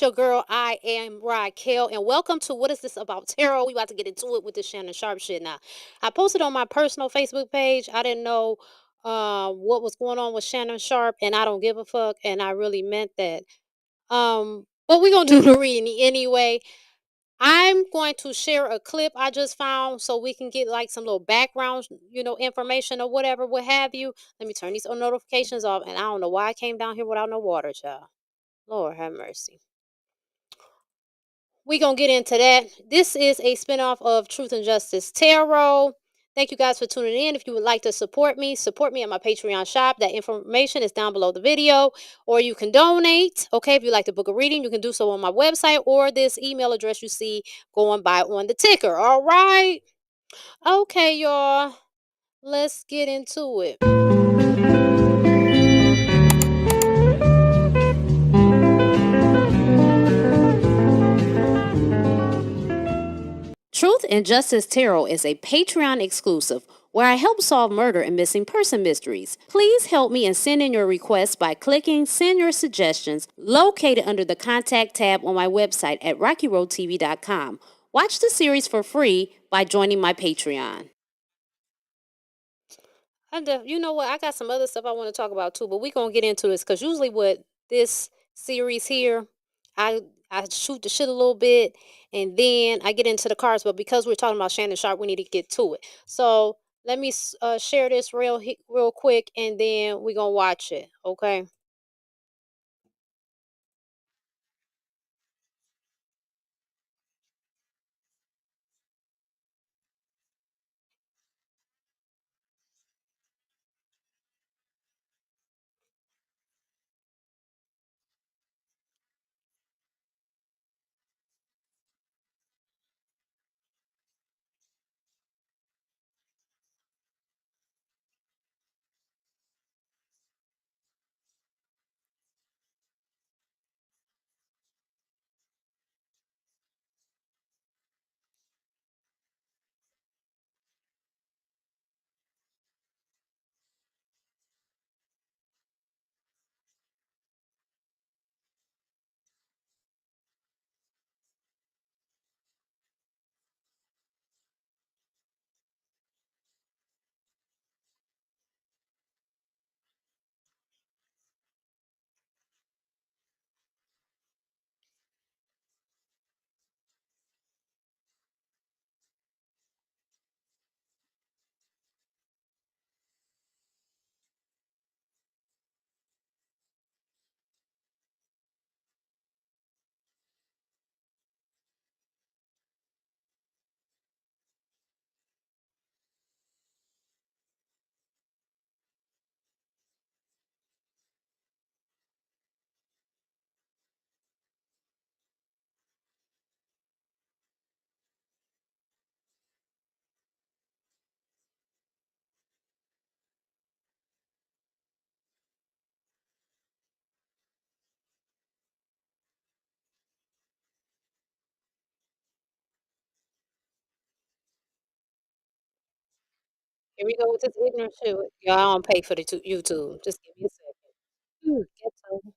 your girl. I am Racquel, and welcome to What Is This About Tarot? We about to get into it with this Shannon Sharpe shit now. I posted on my personal Facebook page. I didn't know what was going on with Shannon Sharpe, and I don't give a fuck, and I really meant that. But we're gonna do the reading anyway. I'm going to share a clip I just found so we can get like some little background, information or whatever, what have you. Let me turn these notifications off, and I don't know why I came down here without no water, child. Lord have mercy. We gonna get into that. This is a spinoff of Truth and Justice Tarot. Thank you guys for tuning in. If you would like to support me at my Patreon shop. That information is down below the video, or you can donate. Okay, if you like to book a reading, you can do so on my website or this email address you see going by on the ticker. All right. Okay, y'all. Let's get into it. Truth and Justice Tarot is a Patreon exclusive where I help solve murder and missing person mysteries. Please help me and send in your requests by clicking Send Your Suggestions located under the Contact tab on my website at RacqiRoadTV.com. Watch the series for free by joining my Patreon. You know what? I got some other stuff I want to talk about too, but we're going to get into this because usually with this series here, I shoot the shit a little bit and then I get into the cards. But because we're talking about Shannon Sharpe, we need to get to it. So let me share this real quick and then we're going to watch it. Okay. Here we go with this ignorant shit. Y'all, I don't pay for the YouTube. Just give me a second. Get to.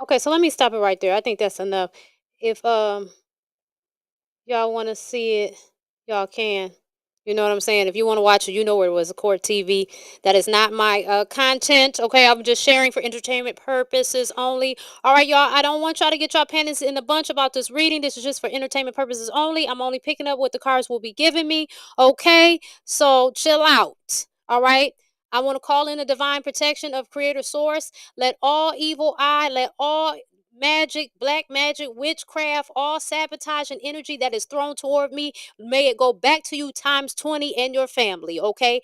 Okay, so let me stop it right there. I think that's enough. If y'all want to see it, y'all can. You know what I'm saying? If you want to watch it, you know where it was, a court TV. That is not my content. Okay, I'm just sharing for entertainment purposes only. All right, y'all. I don't want y'all to get y'all panties in a bunch about this reading. This is just for entertainment purposes only. I'm only picking up what the cards will be giving me. Okay, so chill out. All right. I want to call in the divine protection of Creator Source. Let all evil eye, let all magic, black magic, witchcraft, all sabotage and energy that is thrown toward me, may it go back to you times 20 and your family. Okay,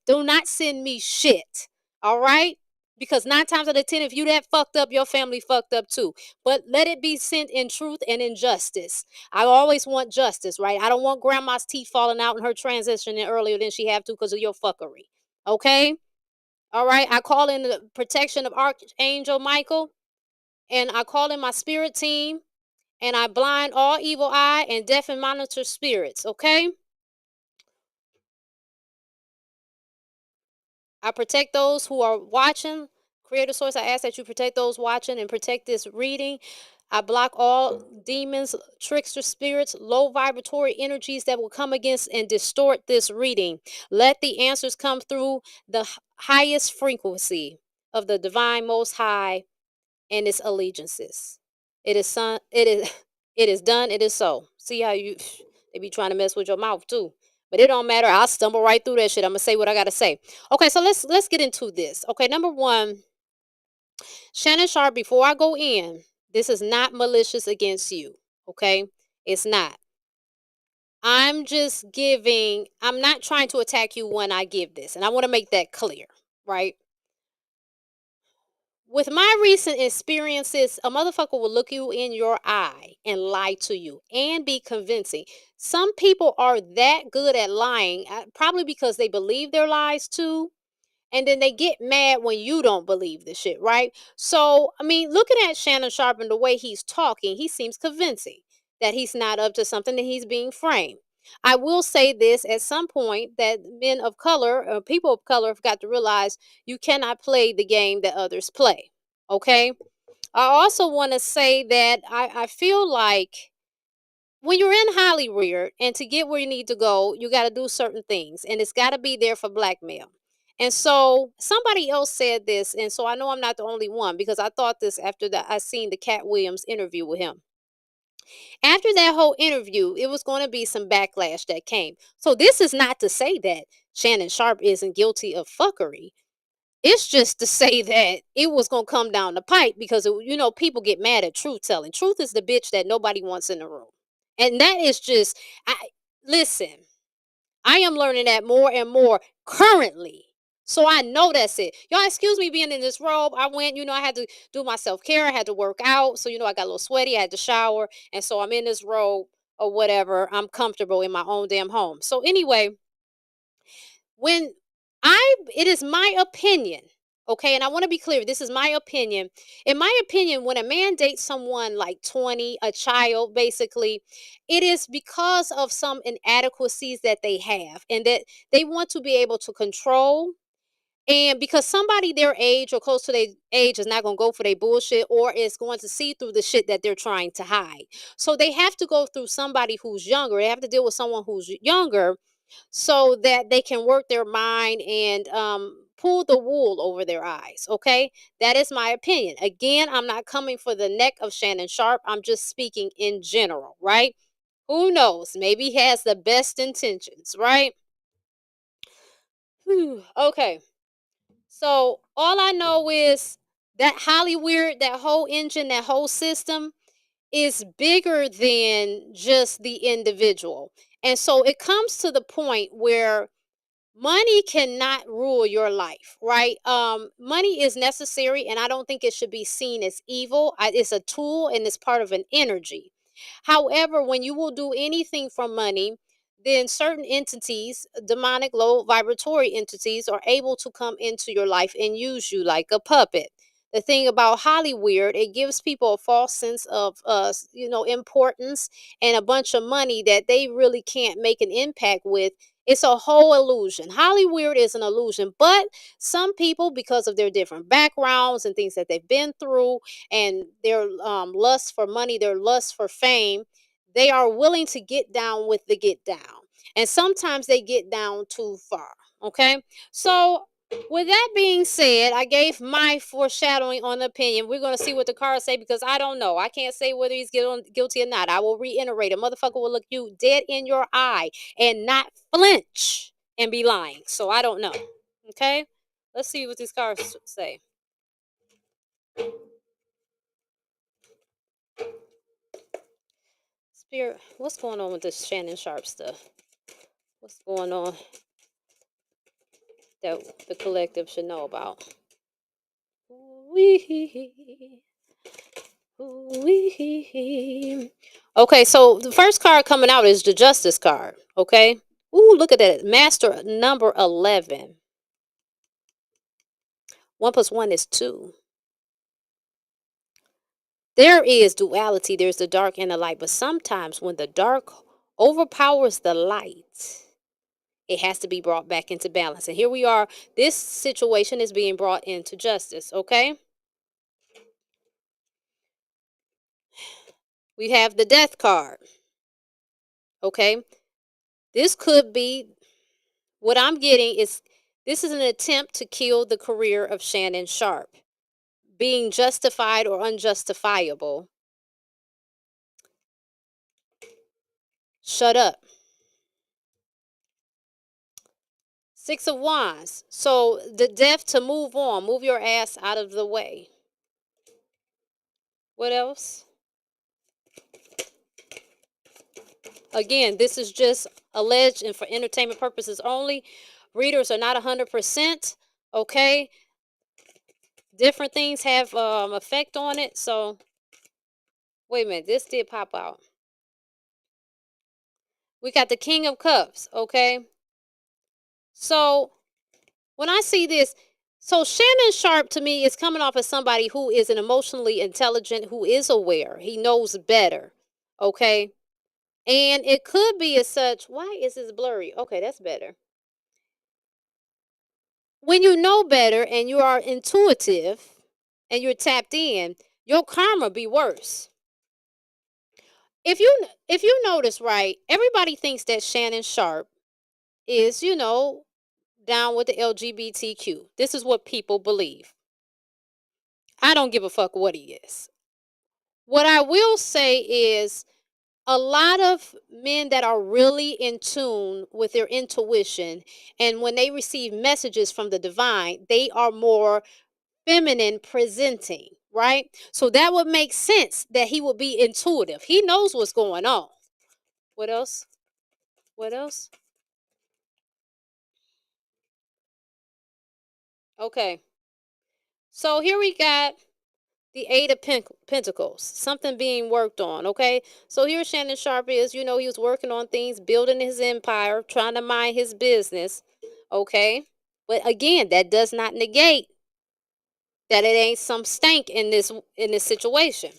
do not send me shit. All right. Because 9 times out of 10, if you that fucked up, your family fucked up too. But let it be sent in truth and in justice. I always want justice, right? I don't want grandma's teeth falling out and her transitioning earlier than she have to because of your fuckery. Okay? All right. I call in the protection of Archangel Michael, and I call in my spirit team, and I blind all evil eye and deaf and monitor spirits. Okay? I protect those who are watching. Creator Source, I ask that you protect those watching and protect this reading. I block all demons, trickster spirits, low vibratory energies that will come against and distort this reading. Let the answers come through the highest frequency of the divine most high and its allegiances. It is son, it is it is done, it is so. See how you they be trying to mess with your mouth too. But it don't matter. I'll stumble right through that shit. I'm gonna say what I gotta say. Okay, so let's get into this. Okay, number one, Shannon Sharpe, before I go in, this is not malicious against you. Okay? It's not. I'm not trying to attack you when I give this. And I want to make that clear, right? With my recent experiences, a motherfucker will look you in your eye and lie to you and be convincing. Some people are that good at lying, probably because they believe their lies too. And then they get mad when you don't believe the shit, right? So, I mean, looking at Shannon Sharpe and the way he's talking, he seems convincing that he's not up to something, that he's being framed. I will say this at some point that men of color, people of color, have got to realize you cannot play the game that others play. Okay. I also want to say that I feel like when you're in Hollywood and to get where you need to go, you got to do certain things, and it's got to be there for blackmail. And so somebody else said this, and so I know I'm not the only one because I thought this after that I seen the Cat Williams interview with him. After that whole interview, it was going to be some backlash that came. So this is not to say that Shannon Sharpe isn't guilty of fuckery. It's just to say that it was gonna come down the pipe because people get mad at truth telling. Truth is the bitch that nobody wants in the room, and that is just. I listen. I am learning that more and more currently. So I know that's it. Y'all, excuse me being in this robe. I went, I had to do my self care. I had to work out. So, I got a little sweaty. I had to shower. And so I'm in this robe or whatever. I'm comfortable in my own damn home. So, anyway, when it is my opinion, okay, and I want to be clear, this is my opinion. In my opinion, when a man dates someone like 20, a child, basically, it is because of some inadequacies that they have and that they want to be able to control. And because somebody their age or close to their age is not going to go for their bullshit or is going to see through the shit that they're trying to hide. So they have to go through somebody who's younger. They have to deal with someone who's younger so that they can work their mind and pull the wool over their eyes. Okay, that is my opinion. Again, I'm not coming for the neck of Shannon Sharpe. I'm just speaking in general, right? Who knows? Maybe he has the best intentions, right? Whew. Okay, so all I know is that Hollywood, that whole engine, that whole system is bigger than just the individual. And so it comes to the point where money cannot rule your life, right? Money is necessary, and I don't think it should be seen as evil. It's a tool and it's part of an energy. However, when you will do anything for money, then certain entities, demonic low vibratory entities, are able to come into your life and use you like a puppet. The thing about Hollywood, it gives people a false sense of importance and a bunch of money that they really can't make an impact with. It's a whole illusion. Hollywood is an illusion, but some people, because of their different backgrounds and things that they've been through, and their lust for money, their lust for fame, they are willing to get down with the get down. And sometimes they get down too far. Okay. So, with that being said, I gave my foreshadowing on the opinion. We're going to see what the cards say because I don't know. I can't say whether he's guilty or not. I will reiterate. A motherfucker will look you dead in your eye and not flinch and be lying. So, I don't know. Okay. Let's see what these cards say. Spirit, what's going on with this Shannon Sharpe stuff? What's going on that the collective should know about? Wee. Wee. Okay, so the first card coming out is the Justice card. Okay. Ooh, look at that. Master number 11. 1 plus 1 is 2. There is duality. There's the dark and the light. But sometimes when the dark overpowers the light, it has to be brought back into balance. And here we are. This situation is being brought into justice. Okay. We have the Death card. Okay. This could be what I'm getting is this is an attempt to kill the career of Shannon Sharpe. Being justified or unjustifiable. Shut up. 6 of Wands. So the death to move on. Move your ass out of the way. What else? Again, this is just alleged and for entertainment purposes only. Readers are not 100%. Okay. Different things have effect on it. So, wait a minute. This did pop out. We got the King of Cups. Okay. So, when I see this, so Shannon Sharpe to me is coming off as somebody who is an emotionally intelligent, who is aware. He knows better. Okay. And it could be as such. Why is this blurry? Okay, that's better. When you know better and you are intuitive and you're tapped in, your karma be worse. If you notice right, everybody thinks that Shannon Sharpe is, down with the LGBTQ. This is what people believe. I don't give a fuck what he is. What I will say is a lot of men that are really in tune with their intuition, and when they receive messages from the divine, they are more feminine presenting, right? So that would make sense that he would be intuitive. He knows what's going on. What else? What else? Okay. So here we got the Eight of Pentacles, something being worked on. Okay. So here Shannon Sharpe is, he was working on things, building his empire, trying to mind his business. Okay. But again, that does not negate that it ain't some stank in this situation.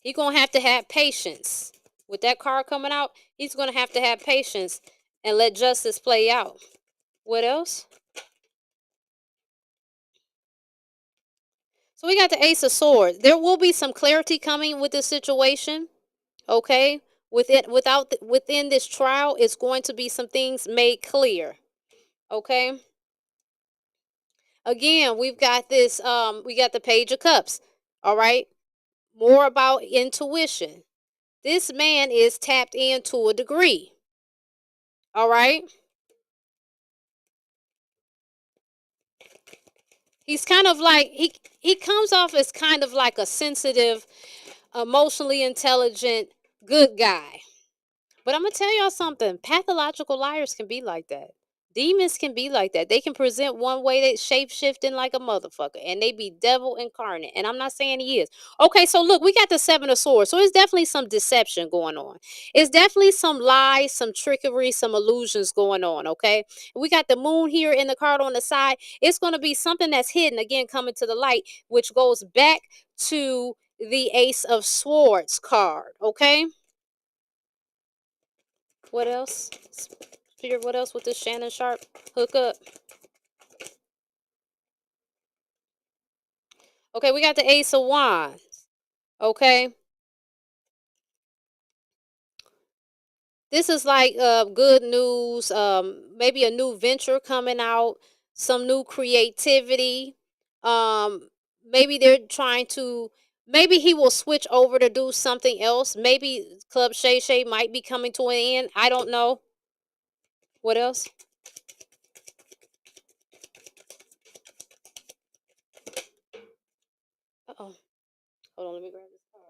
He gonna have to have patience. With that card coming out, he's gonna have to have patience and let justice play out. What else? So we got the Ace of Swords. There will be some clarity coming with this situation. Okay, within this trial, it's going to be some things made clear. Okay. Again, we've got this. We got the Page of Cups. All right. More about intuition. This man is tapped in to a degree. All right. He's kind of like he comes off as kind of like a sensitive, emotionally intelligent, good guy. But I'm gonna tell y'all something. Pathological liars can be like that. Demons can be like that. They can present one way, they shape shifting like a motherfucker, and they be devil incarnate. And I'm not saying he is. Okay, so look, we got the Seven of Swords. So it's definitely some deception going on. It's definitely some lies, some trickery, some illusions going on. Okay, we got the Moon here in the card on the side. It's going to be something that's hidden again, coming to the light, which goes back to the Ace of Swords card. Okay. What else? Spirit, what else with this Shannon Sharpe hookup? Okay, we got the Ace of Wands. Okay. This is like good news, maybe a new venture coming out, some new creativity. Maybe they're trying to maybe he will switch over to do something else. Maybe Club Shay Shay might be coming to an end. I don't know. What else? Uh-oh. Hold on, let me grab this card.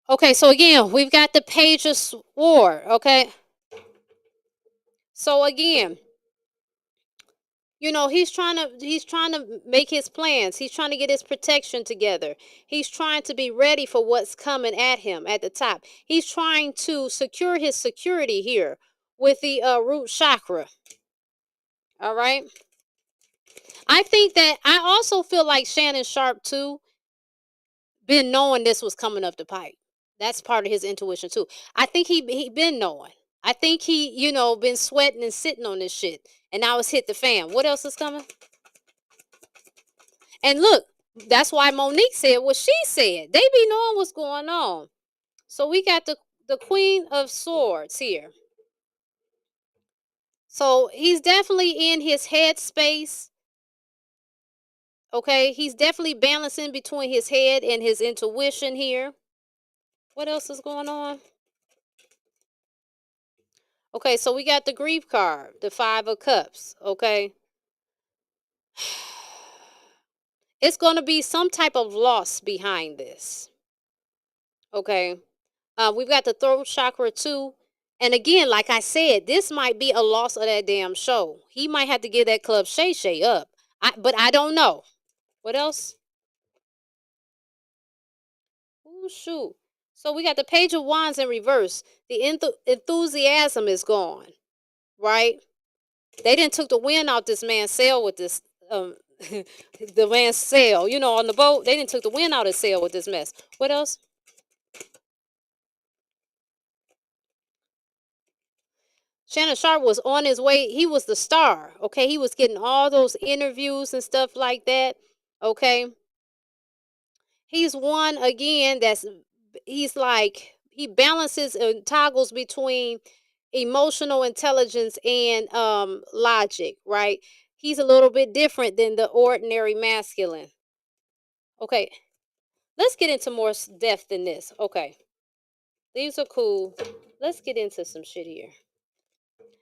Okay, so again, we've got the Page of Sword. Okay. So again, he's trying to make his plans. He's trying to get his protection together. He's trying to be ready for what's coming at him at the top. He's trying to secure his security here with the root chakra. All right. I think that I also feel like Shannon Sharpe too been knowing this was coming up the pipe. That's part of his intuition too. I think he been knowing. I think he, been sweating and sitting on this shit. And now it's hit the fan. What else is coming? And look, that's why Monique said what she said. They be knowing what's going on. So we got the Queen of Swords here. So he's definitely in his head space. Okay, he's definitely balancing between his head and his intuition here. What else is going on? Okay, so we got the grief card, the Five of Cups. Okay, it's going to be some type of loss behind this. Okay, we've got the throat chakra too. And again, like I said, this might be a loss of that damn show. He might have to give that Club Shay Shay up. But I don't know. What else? Oh, shoot. So we got the Page of Wands in reverse. The enthusiasm is gone, right? They didn't took the wind out this man's sail with this, the man's sail, on the boat. They didn't took the wind out his sail with this mess. What else? Shannon Sharpe was on his way. He was the star. Okay. He was getting all those interviews and stuff like that. Okay. He's one again he's like, he balances and toggles between emotional intelligence and logic, right? He's a little bit different than the ordinary masculine. Okay. Let's get into more depth than this. Okay. These are cool. Let's get into some shit here.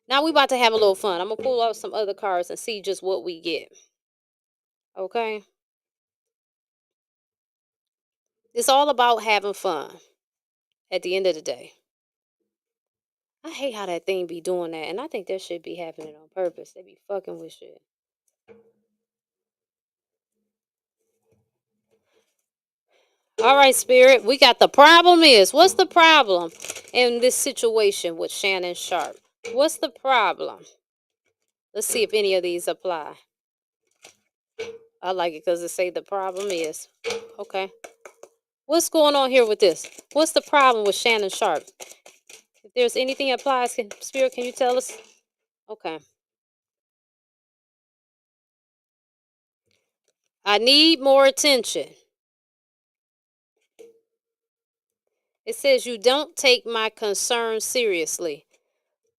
Now we about to have a little fun. I'm going to pull out some other cards and see just what we get. Okay. It's all about having fun at the end of the day. I hate how that thing be doing that. And I think that should be happening on purpose. They be fucking with shit. All right, Spirit. We got the problem is. What's the problem in this situation with Shannon Sharpe? What's the problem? Let's see if any of these apply. I like it because it say the problem is. Okay. What's going on here with this? What's the problem with Shannon Sharpe? If there's anything that applies, Spirit, can you tell us? Okay. I need more attention. It says you don't take my concerns seriously.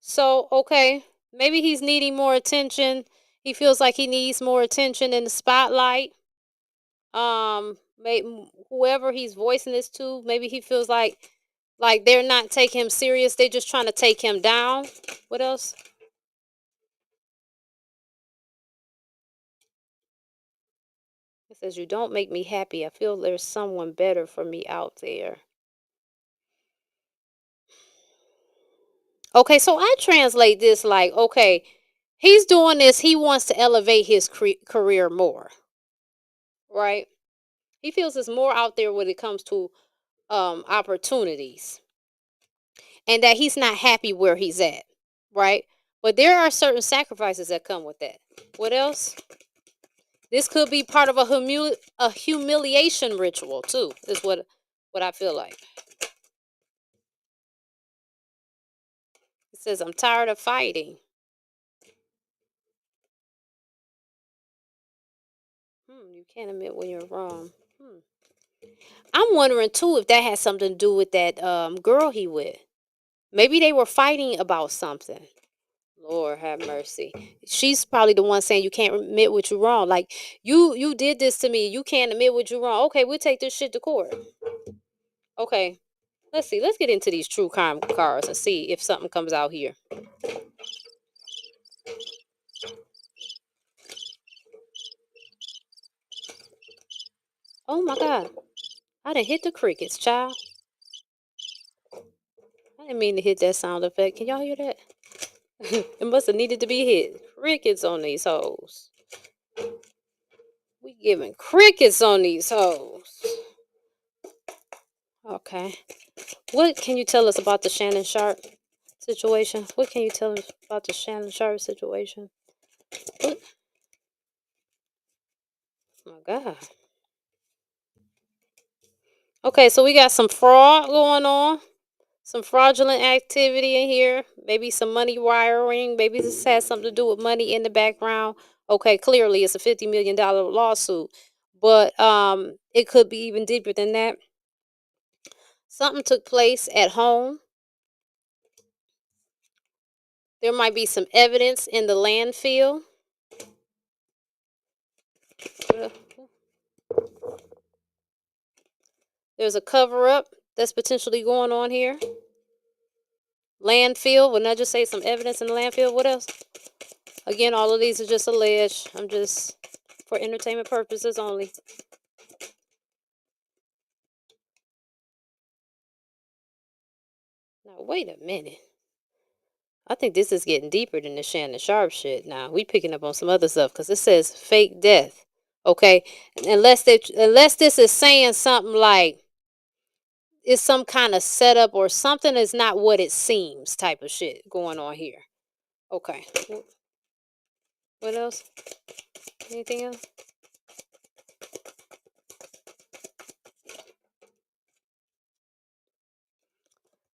So, okay, maybe he's needing more attention. He feels like he needs more attention in the spotlight. Maybe whoever he's voicing this to, maybe he feels like they're not taking him serious. They're just trying to take him down. What else? It says you don't make me happy. I feel there's someone better for me out there. Okay, so I translate this like, okay, he's doing this. He wants to elevate his career more, right? He feels there's more out there when it comes to opportunities, and that he's not happy where he's at, right? But there are certain sacrifices that come with that. What else? This could be part of a humiliation ritual too. Is what I feel like. It says I'm tired of fighting. You can't admit when you're wrong. I'm wondering too if that has something to do with that girl he with. Maybe they were fighting about something. Lord have mercy. She's probably the one saying you can't admit what you're wrong. Like you did this to me. You can't admit what you're wrong. Okay, we'll take this shit to court. Okay. Let's see. Let's get into these true crime cards and see if something comes out here. Oh my God. I done hit the crickets, child. I didn't mean to hit that sound effect. Can y'all hear that? It must have needed to be hit. Crickets on these hoes. We giving crickets on these hoes. Okay. What can you tell us about the Shannon Sharpe situation? What can you tell us about the Shannon Sharpe situation? What? Oh my God. Okay, so we got some fraud going on. Some fraudulent activity in here. Maybe some money wiring. Maybe this has something to do with money in the background. Okay, clearly it's a $50 million lawsuit. But it could be even deeper than that. Something took place at home. There might be some evidence in the landfill. There's a cover up that's potentially going on here. Landfill. Wouldn't I just say some evidence in the landfill? What else? Again, all of these are just alleged. I'm just for entertainment purposes only. Now, wait a minute. I think this is getting deeper than the Shannon Sharpe shit. Now we picking up on some other stuff because it says fake death. Okay, unless this is saying something like it's some kind of setup or something is not what it seems type of shit going on here. Okay, what else? Anything else?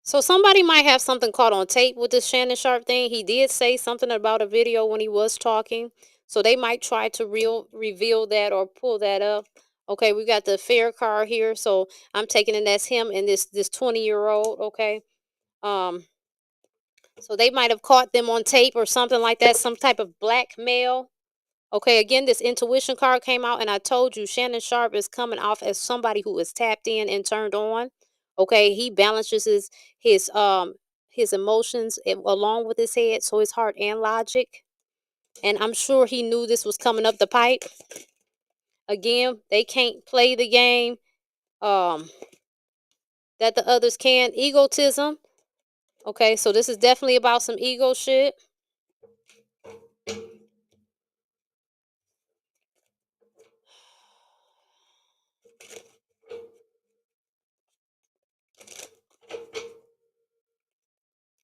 So somebody might have something caught on tape with this Shannon Sharpe thing. He did say something about a video when he was talking. So they might try to reveal that or pull that up. Okay, we got the fair car here. So I'm taking it as him and this 20-year-old. Okay. Um, so they might have caught them on tape or something like that, some type of blackmail. Okay, again, this intuition card came out, and I told you Shannon Sharpe is coming off as somebody who is tapped in and turned on. Okay, he balances his emotions along with his head, so his heart and logic. And I'm sure he knew this was coming up the pipe. Again, they can't play the game that the others can. Egotism. Okay, so this is definitely about some ego shit.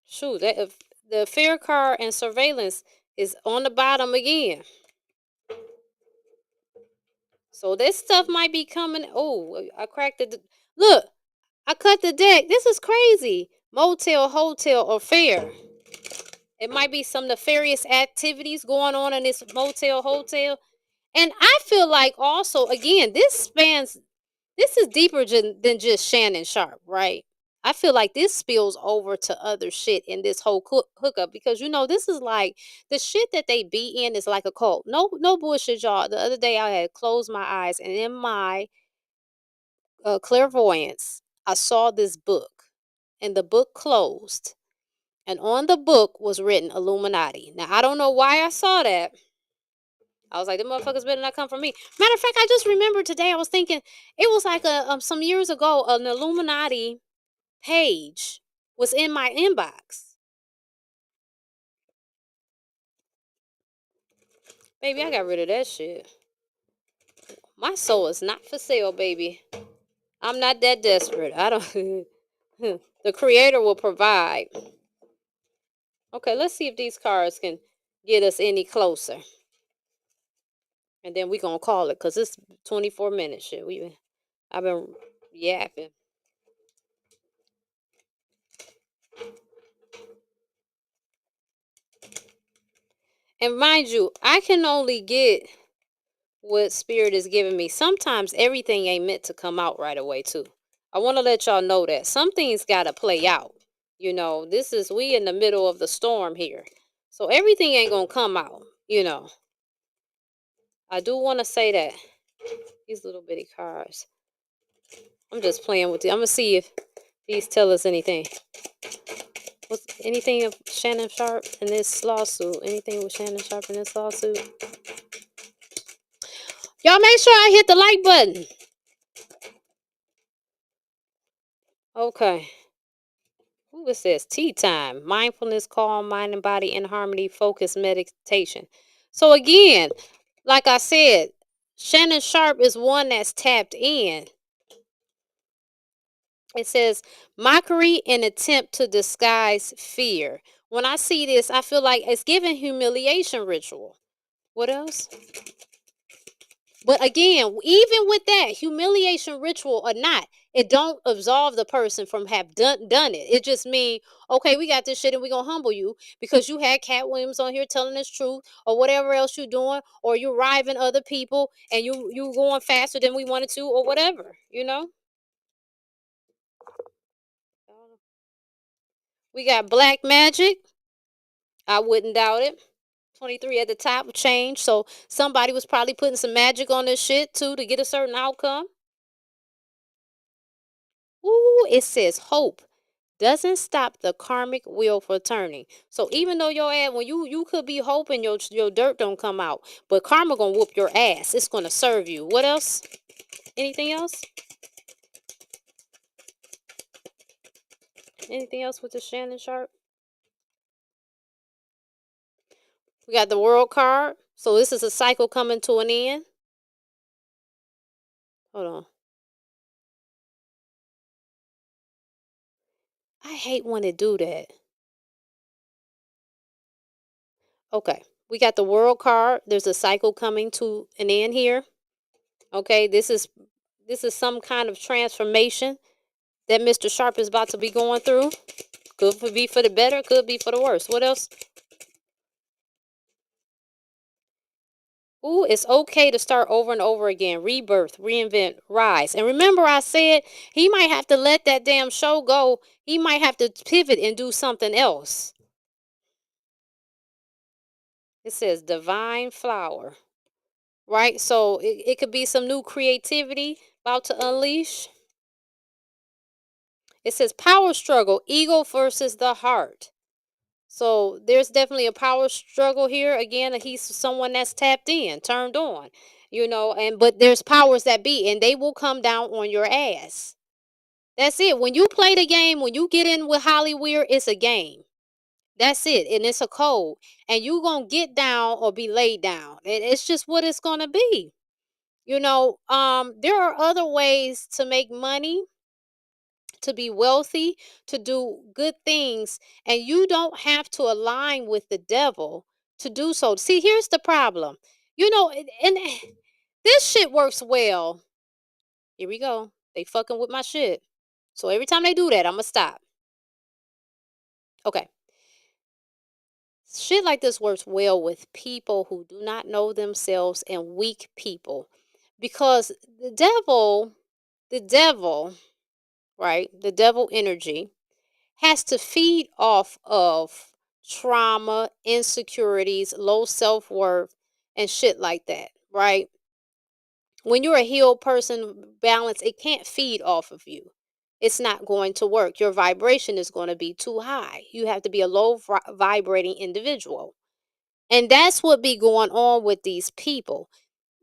Shoot, that if the fear car and surveillance is on the bottom again. So this stuff might be coming. Oh, I cracked it. Look, I cut the deck. This is crazy. Motel, hotel, or fair. It might be some nefarious activities going on in this motel, hotel. And I feel like also, again, this is deeper than just Shannon Sharpe, right? I feel like this spills over to other shit in this whole hookup because this is like the shit that they be in is like a cult. No, no bullshit, y'all. The other day I had closed my eyes and in my clairvoyance, I saw this book, and the book closed, and on the book was written Illuminati. Now I don't know why I saw that. I was like, the motherfuckers better not come from me. Matter of fact, I just remembered today. I was thinking it was like some years ago, an Illuminati page was in my inbox. Baby, I got rid of that shit. My soul is not for sale, baby. I'm not that desperate. I don't. The creator will provide. Okay, let's see if these cards can get us any closer. And then we gonna call it because it's 24 minutes shit. I've been yapping. And mind you, I can only get what spirit is giving me. Sometimes everything ain't meant to come out right away too. I want to let y'all know that some things gotta play out. We in the middle of the storm here. So everything ain't gonna come out. I do want to say that. These little bitty cards. I'm just playing with it. I'm gonna see if these tell us anything. What's anything of Shannon Sharpe in this lawsuit? Anything with Shannon Sharpe in this lawsuit? Y'all make sure I hit the like button. Okay. Ooh, it says tea time. Mindfulness, calm, mind and body in harmony, focus, meditation. So again, like I said, Shannon Sharpe is one that's tapped in. It says mockery and attempt to disguise fear. When I see this, I feel like it's giving humiliation ritual. What else? But again, even with that humiliation ritual or not, it don't absolve the person from have done it. It just mean, okay, we got this shit and we gonna humble you because you had Cat Williams on here telling us truth or whatever else you doing, or you riving other people and you going faster than we wanted to or whatever, you know. We got black magic. I wouldn't doubt it. 23 at the top change. So somebody was probably putting some magic on this shit too to get a certain outcome. Ooh, it says hope doesn't stop the karmic wheel from turning. So even though your ass, when you could be hoping your dirt don't come out, but karma gonna whoop your ass. It's gonna serve you. What else? Anything else? Anything else with the Shannon Sharp? We got the world card. So this is a cycle coming to an end. Hold on. I hate when they do that. Okay. We got the world card. There's a cycle coming to an end here. Okay, this is some kind of transformation that Mr. Sharp is about to be going through. Could be for the better, could be for the worse. What else? Ooh, it's okay to start over and over again. Rebirth, reinvent, rise. And remember, I said he might have to let that damn show go. He might have to pivot and do something else. It says divine flower, right? So it could be some new creativity about to unleash. It says power struggle, ego versus the heart. So there's definitely a power struggle here. Again, he's someone that's tapped in, turned on, and but there's powers that be, and they will come down on your ass. That's it. When you play the game, when you get in with Hollywood, it's a game. That's it. And it's a code. And you gonna get down or be laid down. And it's just what it's gonna be. There are other ways to make money, to be wealthy, to do good things, and you don't have to align with the devil to do so. See, here's the problem. And this shit works well. Here we go. They fucking with my shit. So every time they do that, I'm gonna stop. Okay. Shit like this works well with people who do not know themselves and weak people. Because the devil, right? The devil energy has to feed off of trauma, insecurities, low self worth, and shit like that, right? When you're a healed person, balance, it can't feed off of you. It's not going to work. Your vibration is going to be too high. You have to be a low vibrating individual. And that's what be going on with these people.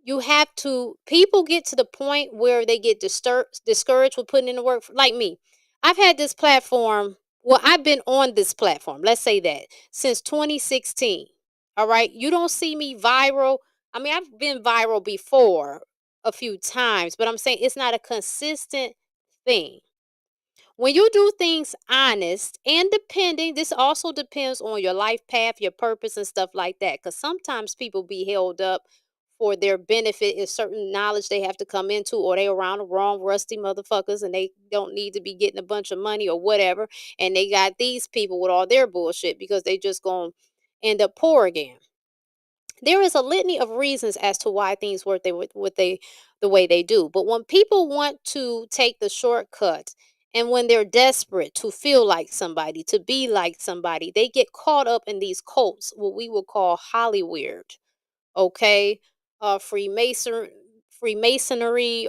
People get to the point where they get discouraged with putting in the work. Like me, I've had this platform. Well, I've been on this platform, let's say that, since 2016. All right. You don't see me viral. I mean, I've been viral before a few times, but I'm saying it's not a consistent thing. When you do things honest and depending, this also depends on your life path, your purpose, and stuff like that. Because sometimes people be held up for their benefit is certain knowledge they have to come into, or they around the wrong rusty motherfuckers and they don't need to be getting a bunch of money or whatever. And they got these people with all their bullshit because they just gonna end up poor again. There is a litany of reasons as to why things work the way they do. But when people want to take the shortcut, and when they're desperate to feel like somebody, to be like somebody, they get caught up in these cults, what we would call Hollyweird, okay? Freemasonry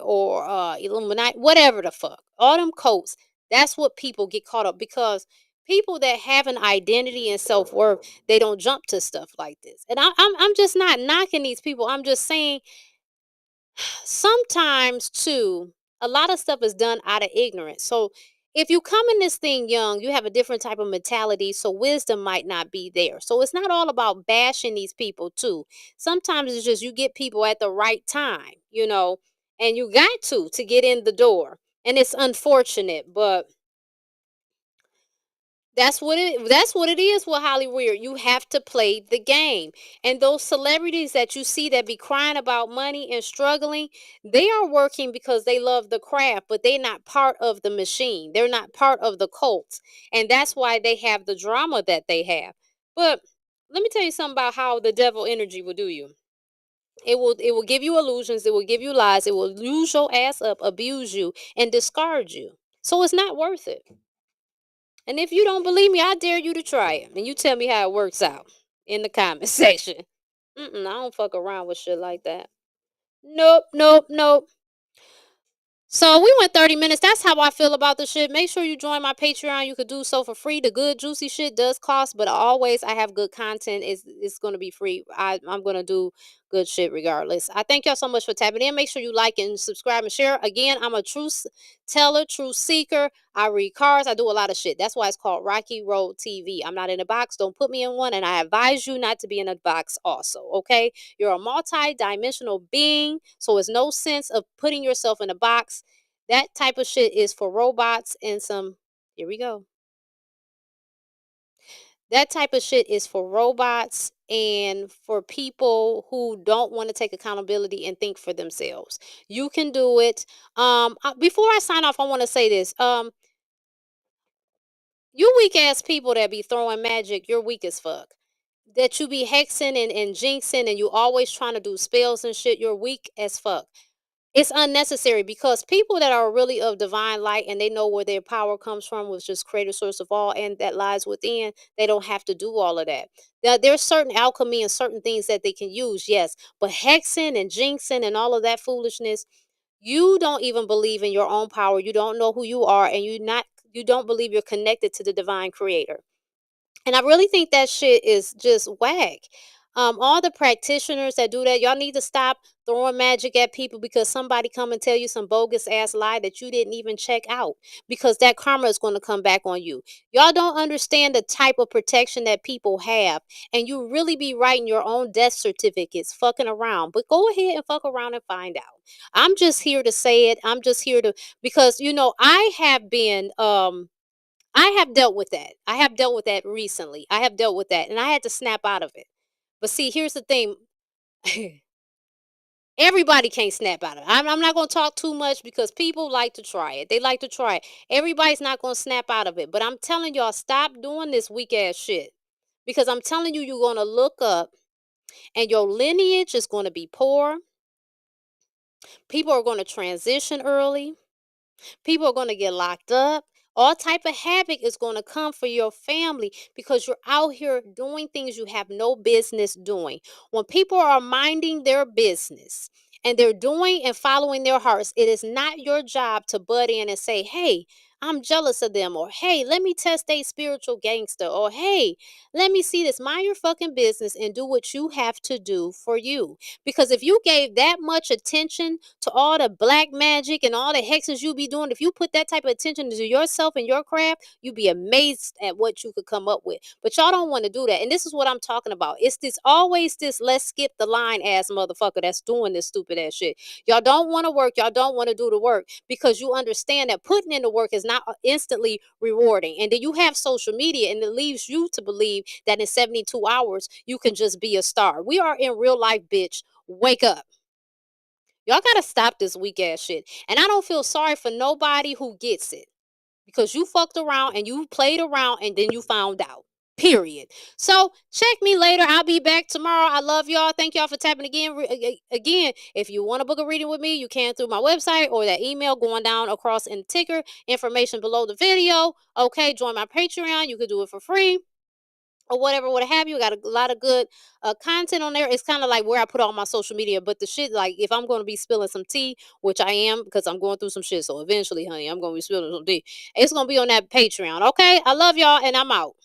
or Illuminati, whatever the fuck. All them cults, that's what people get caught up, because people that have an identity and self-worth, they don't jump to stuff like this. And I'm just not knocking these people. I'm just saying sometimes too, a lot of stuff is done out of ignorance. So if you come in this thing young, you have a different type of mentality, so wisdom might not be there. So it's not all about bashing these people too. Sometimes it's just you get people at the right time, and you got to get in the door. And it's unfortunate, but that's what it is with Hollywood. You have to play the game. And those celebrities that you see that be crying about money and struggling, they are working because they love the craft, but they're not part of the machine. They're not part of the cult. And that's why they have the drama that they have. But let me tell you something about how the devil energy will do you. It will give you illusions, it will give you lies, it will use your ass up, abuse you, and discard you. So it's not worth it. And if you don't believe me, I dare you to try it. And you tell me how it works out in the comment section. I don't fuck around with shit like that. Nope, nope, nope. So we went 30 minutes. That's how I feel about the shit. Make sure you join my Patreon. You could do so for free. The good juicy shit does cost, but always I have good content. It's gonna be free. I'm gonna do good shit regardless. I thank y'all so much for tapping in. Make sure you like and subscribe and share. Again, I'm a truth teller, truth seeker. I read cards. I do a lot of shit. That's why it's called Racqi Road TV. I'm not in a box. Don't put me in one. And I advise you not to be in a box also. Okay? You're a multi-dimensional being. So it's no sense of putting yourself in a box. That type of shit is for robots and some, here we go. That type of shit is for robots and for people who don't want to take accountability and think for themselves. You can do it. Before I sign off, I want to say this. You weak ass people that be throwing magic, you're weak as fuck. That you be hexing and jinxing and you always trying to do spells and shit, you're weak as fuck. It's unnecessary because people that are really of divine light and they know where their power comes from, which is creator source of all and that lies within, they don't have to do all of that. Now, there's certain alchemy and certain things that they can use, yes, but hexing and jinxing and all of that foolishness, you don't even believe in your own power. You don't know who you are, and you don't believe you're connected to the divine creator. And I really think that shit is just whack. All the practitioners that do that, y'all need to stop throwing magic at people because somebody come and tell you some bogus ass lie that you didn't even check out because that karma is going to come back on you. Y'all don't understand the type of protection that people have, and you really be writing your own death certificates, fucking around. But go ahead and fuck around and find out. I'm just here to say it. I'm just here to because I have dealt with that. I have dealt with that recently. I have dealt with that and I had to snap out of it. But see, here's the thing. Everybody can't snap out of it. I'm not going to talk too much because people like to try it. They like to try it. Everybody's not going to snap out of it. But I'm telling y'all, stop doing this weak ass shit. Because I'm telling you, you're going to look up and your lineage is going to be poor. People are going to transition early. People are going to get locked up. All type of havoc is going to come for your family because you're out here doing things you have no business doing. When people are minding their business and they're doing and following their hearts, it is not your job to butt in and say, hey, I'm jealous of them, or hey, let me test a spiritual gangster, or hey, let me see this. Mind your fucking business and do what you have to do for you. Because if you gave that much attention to all the black magic and all the hexes you be doing, if you put that type of attention to yourself and your craft, you'd be amazed at what you could come up with. But y'all don't want to do that. And this is what I'm talking about. It's this always this let's skip the line ass motherfucker that's doing this stupid ass shit. Y'all don't want to work. Y'all don't want to do the work because you understand that putting in the work is not instantly rewarding. And then you have social media and it leaves you to believe that in 72 hours you can just be a star. We are in real life, bitch. Wake up. Y'all gotta stop this weak ass shit. And I don't feel sorry for nobody who gets it because you fucked around and you played around and then you found out. Period. So check me later. I'll be back tomorrow. I love y'all. Thank y'all for tapping again. Again, if you want to book a reading with me, you can through my website or that email going down across in the ticker. Information below the video. Okay, join my Patreon. You can do it for free or whatever, what have you. Got a lot of good content on there. It's kind of like where I put all my social media, but the shit, like if I'm going to be spilling some tea, which I am because I'm going through some shit. So eventually, honey, I'm going to be spilling some tea. It's going to be on that Patreon. Okay, I love y'all and I'm out.